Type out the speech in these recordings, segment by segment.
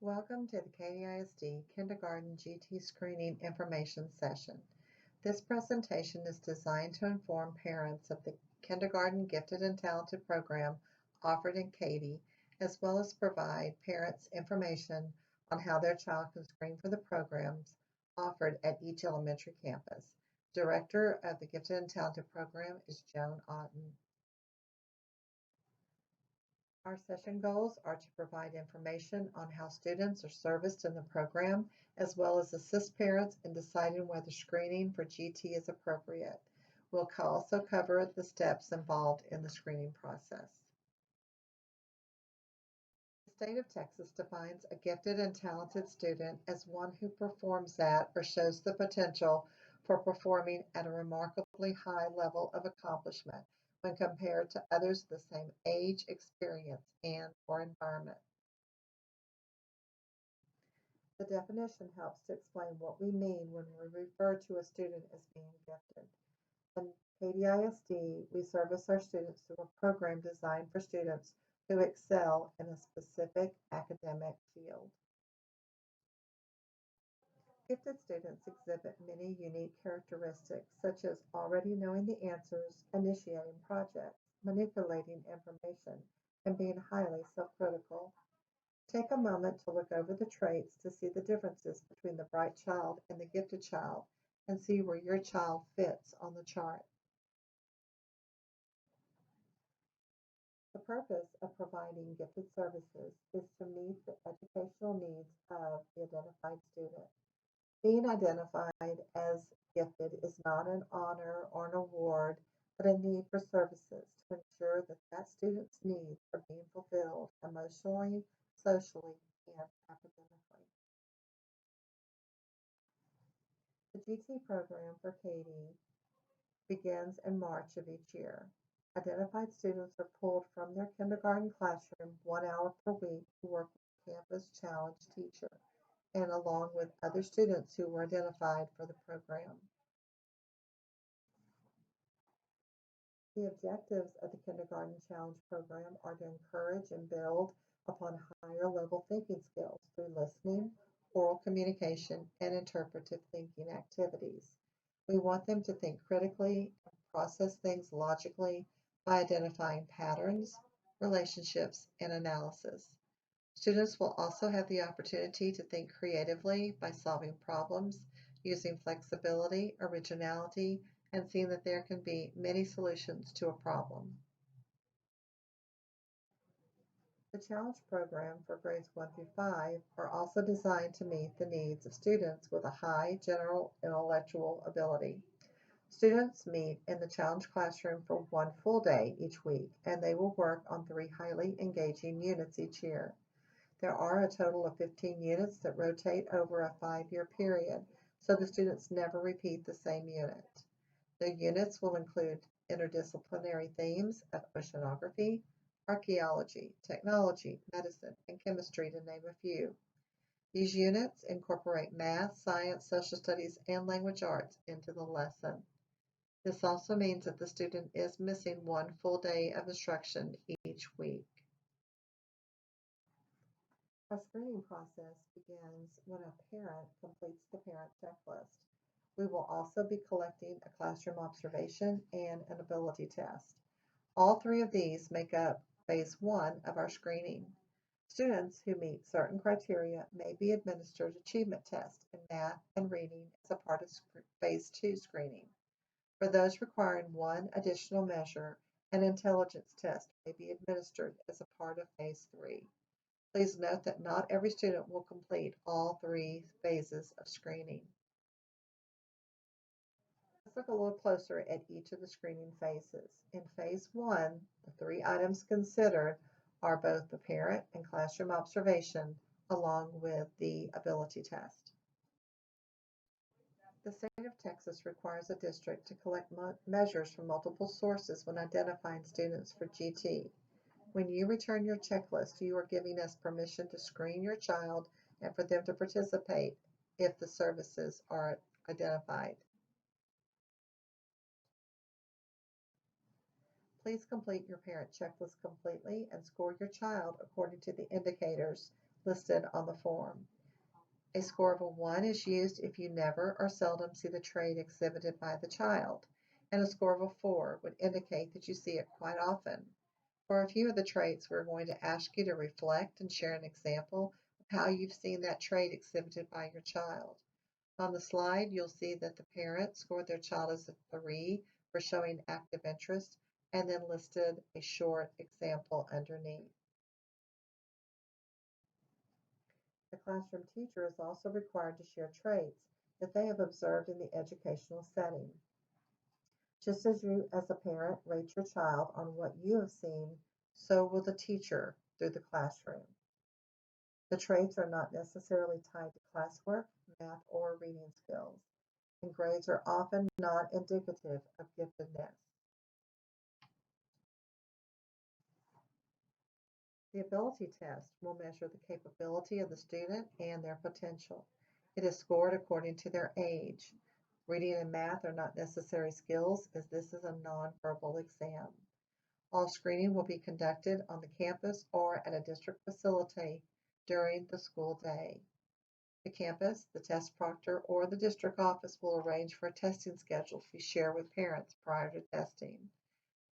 Welcome to the Katy ISD Kindergarten GT Screening Information Session. This presentation is designed to inform parents of the Kindergarten Gifted and Talented program offered in Katy, as well as provide parents information on how their child can screen for the programs offered at each elementary campus. Director of the Gifted and Talented program is Joan Otten. Our session goals are to provide information on how students are serviced in the program, as well as assist parents in deciding whether screening for GT is appropriate. We'll also cover the steps involved in the screening process. The state of Texas defines a gifted and talented student as one who performs at or shows the potential for performing at a remarkably high level of accomplishment when compared to others of the same age, experience, and/or environment. The definition helps to explain what we mean when we refer to a student as being gifted. In Katy ISD, we service our students through a program designed for students who excel in a specific academic field. Gifted students exhibit many unique characteristics, such as already knowing the answers, initiating projects, manipulating information, and being highly self-critical. Take a moment to look over the traits to see the differences between the bright child and the gifted child and see where your child fits on the chart. The purpose of providing gifted services is to meet the educational needs of the identified student. Being identified as gifted is not an honor or an award, but a need for services to ensure that that student's needs are being fulfilled emotionally, socially, and academically. The GT program for Katy begins in March of each year. Identified students are pulled from their kindergarten classroom 1 hour per week to work with a Campus Challenge teacher and along with other students who were identified for the program. The objectives of the Kindergarten Challenge program are to encourage and build upon higher level thinking skills through listening, oral communication, and interpretive thinking activities. We want them to think critically and process things logically by identifying patterns, relationships, and analysis. Students will also have the opportunity to think creatively by solving problems, using flexibility, originality, and seeing that there can be many solutions to a problem. The Challenge program for grades 1 through 5 are also designed to meet the needs of students with a high general intellectual ability. Students meet in the Challenge classroom for 1 full day each week, and they will work on 3 highly engaging units each year. There are a total of 15 units that rotate over a 5-year period, so the students never repeat the same unit. The units will include interdisciplinary themes of oceanography, archaeology, technology, medicine, and chemistry, to name a few. These units incorporate math, science, social studies, and language arts into the lesson. This also means that the student is missing 1 full day of instruction each week. Our screening process begins when a parent completes the parent checklist. We will also be collecting a classroom observation and an ability test. All 3 of these make up phase 1 of our screening. Students who meet certain criteria may be administered achievement tests in math and reading as a part of phase 2 screening. For those requiring one additional measure, an intelligence test may be administered as a part of phase 3. Please note that not every student will complete all 3 phases of screening. Let's look a little closer at each of the screening phases. In phase 1, the 3 items considered are both the parent and classroom observation along with the ability test. The state of Texas requires a district to collect measures from multiple sources when identifying students for GT. When you return your checklist, you are giving us permission to screen your child and for them to participate if the services are identified. Please complete your parent checklist completely and score your child according to the indicators listed on the form. A score of a 1 is used if you never or seldom see the trait exhibited by the child, and a score of a 4 would indicate that you see it quite often. For a few of the traits, we're going to ask you to reflect and share an example of how you've seen that trait exhibited by your child. On the slide, you'll see that the parent scored their child as a 3 for showing active interest and then listed a short example underneath. The classroom teacher is also required to share traits that they have observed in the educational setting. Just as you, as a parent, rate your child on what you have seen, so will the teacher through the classroom. The traits are not necessarily tied to classwork, math, or reading skills, and grades are often not indicative of giftedness. The ability test will measure the capability of the student and their potential. It is scored according to their age. Reading and math are not necessary skills, as this is a nonverbal exam. All screening will be conducted on the campus or at a district facility during the school day. The campus, the test proctor, or the district office will arrange for a testing schedule to be shared with parents prior to testing.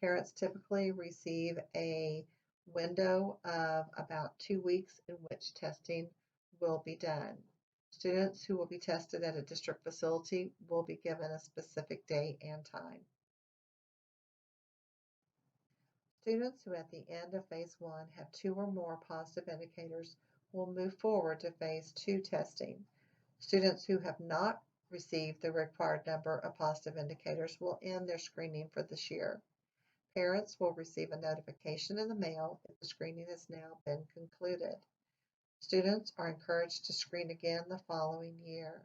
Parents typically receive a window of about 2 weeks in which testing will be done. Students who will be tested at a district facility will be given a specific date and time. Students who at the end of Phase 1 have 2 or more positive indicators will move forward to Phase 2 testing. Students who have not received the required number of positive indicators will end their screening for this year. Parents will receive a notification in the mail if the screening has now been concluded. Students are encouraged to screen again the following year.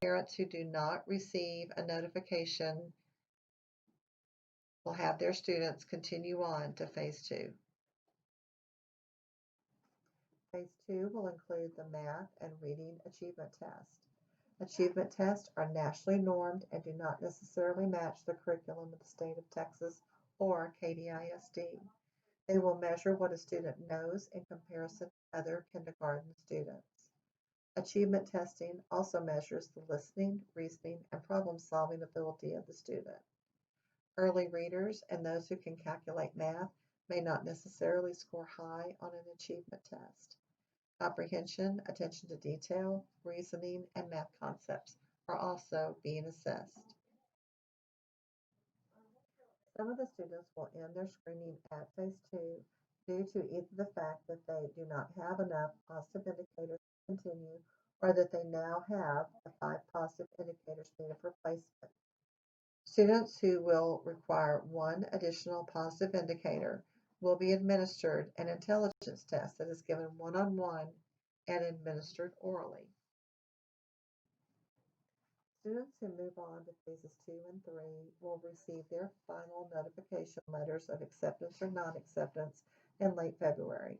Parents who do not receive a notification will have their students continue on to Phase 2. Phase 2 will include the math and reading achievement test. Achievement tests are nationally normed and do not necessarily match the curriculum of the state of Texas or KDISD. They will measure what a student knows in comparison to other kindergarten students. Achievement testing also measures the listening, reasoning, and problem-solving ability of the student. Early readers and those who can calculate math may not necessarily score high on an achievement test. Comprehension, attention to detail, reasoning, and math concepts are also being assessed. Some of the students will end their screening at Phase 2 due to either the fact that they do not have enough positive indicators to continue or that they now have the 5 positive indicators needed for placement. Students who will require 1 additional positive indicator will be administered an intelligence test that is given one-on-one and administered orally. Students who move on to Phases 2 and 3 will receive their final notification letters of acceptance or non-acceptance in late February.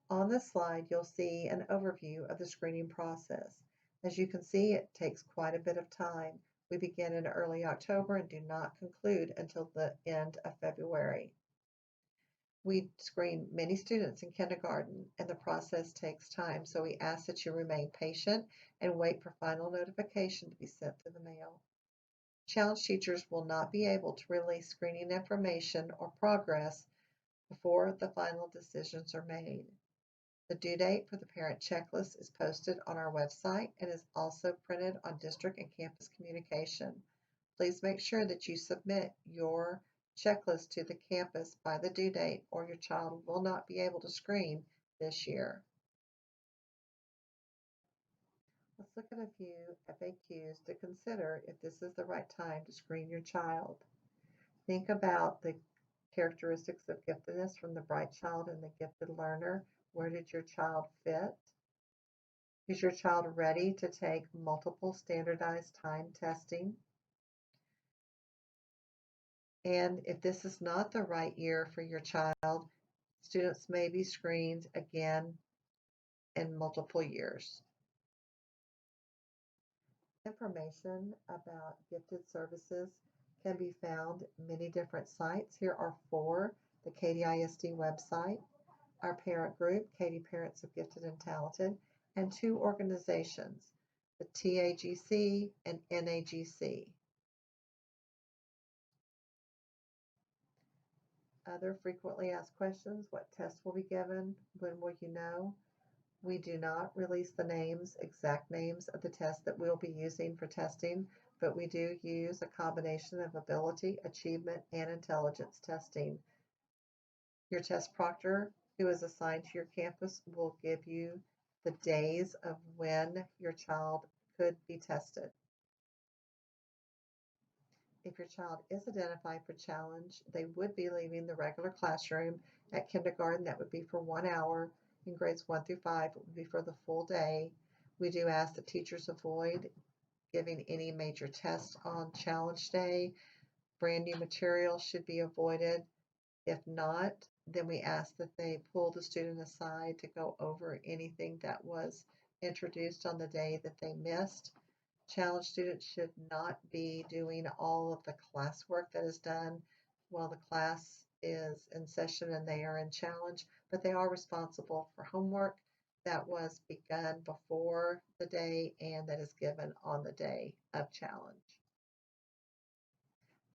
On this slide, you'll see an overview of the screening process. As you can see, it takes quite a bit of time. We begin in early October and do not conclude until the end of February. We screen many students in kindergarten, and the process takes time, so we ask that you remain patient and wait for final notification to be sent through the mail. Challenge teachers will not be able to release screening information or progress before the final decisions are made. The due date for the parent checklist is posted on our website and is also printed on district and campus communication. Please make sure that you submit your checklist to the campus by the due date, or your child will not be able to screen this year. Let's look at a few FAQs to consider if this is the right time to screen your child. Think about the characteristics of giftedness from the bright child and the gifted learner. Where did your child fit? Is your child ready to take multiple standardized time testing? And if this is not the right year for your child, students may be screened again in multiple years. Information about gifted services can be found many different sites. Here are 4: the KDISD website, our parent group, Katy Parents of Gifted and Talented, and 2 organizations, the TAGC and NAGC. Other frequently asked questions: what tests will be given? When will you know? We do not release the names, exact names of the tests that we'll be using for testing, but we do use a combination of ability, achievement, and intelligence testing. Your test proctor, who is assigned to your campus, will give you the days of when your child could be tested. If your child is identified for challenge, they would be leaving the regular classroom. At kindergarten, that would be for 1 hour. In grades 1 through 5, it would be for the full day. We do ask that teachers avoid giving any major tests on challenge day. Brand new material should be avoided. If not, then we ask that they pull the student aside to go over anything that was introduced on the day that they missed. Challenge students should not be doing all of the classwork that is done while the class is in session and they are in challenge, but they are responsible for homework that was begun before the day and that is given on the day of challenge.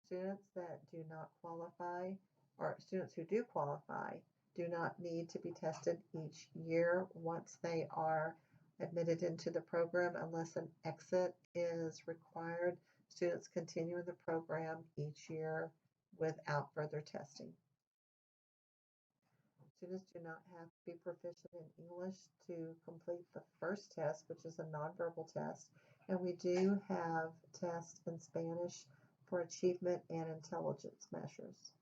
Students that do not qualify, or students who do qualify, do not need to be tested each year once they are admitted into the program unless an exit is required. Students continue in the program each year without further testing. Students do not have to be proficient in English to complete the first test, which is a nonverbal test, and we do have tests in Spanish for achievement and intelligence measures.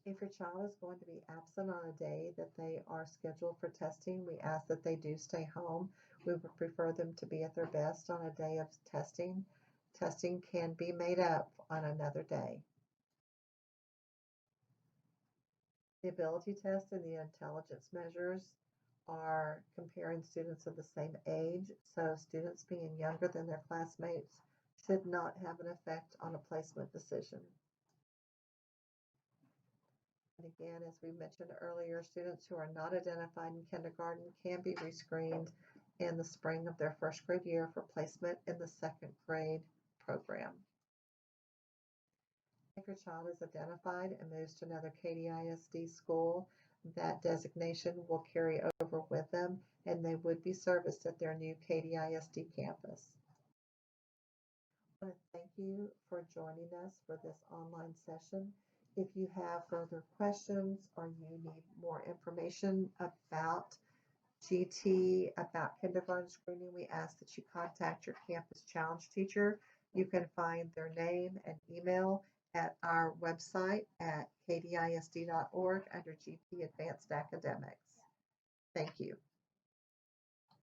If your child is going to be absent on a day that they are scheduled for testing, we ask that they do stay home. We would prefer them to be at their best on a day of testing. Testing can be made up on another day. The ability test and the intelligence measures are comparing students of the same age, so students being younger than their classmates should not have an effect on a placement decision. And again, as we mentioned earlier, students who are not identified in kindergarten can be rescreened in the spring of their first grade year for placement in the second grade program. If your child is identified and moves to another Katy ISD school, that designation will carry over with them and they would be serviced at their new Katy ISD campus. I want to thank you for joining us for this online session. If you have further questions or you need more information about GT, about kindergarten screening, we ask that you contact your campus challenge teacher. You can find their name and email at our website at katysd.org under GT Advanced Academics. Thank you.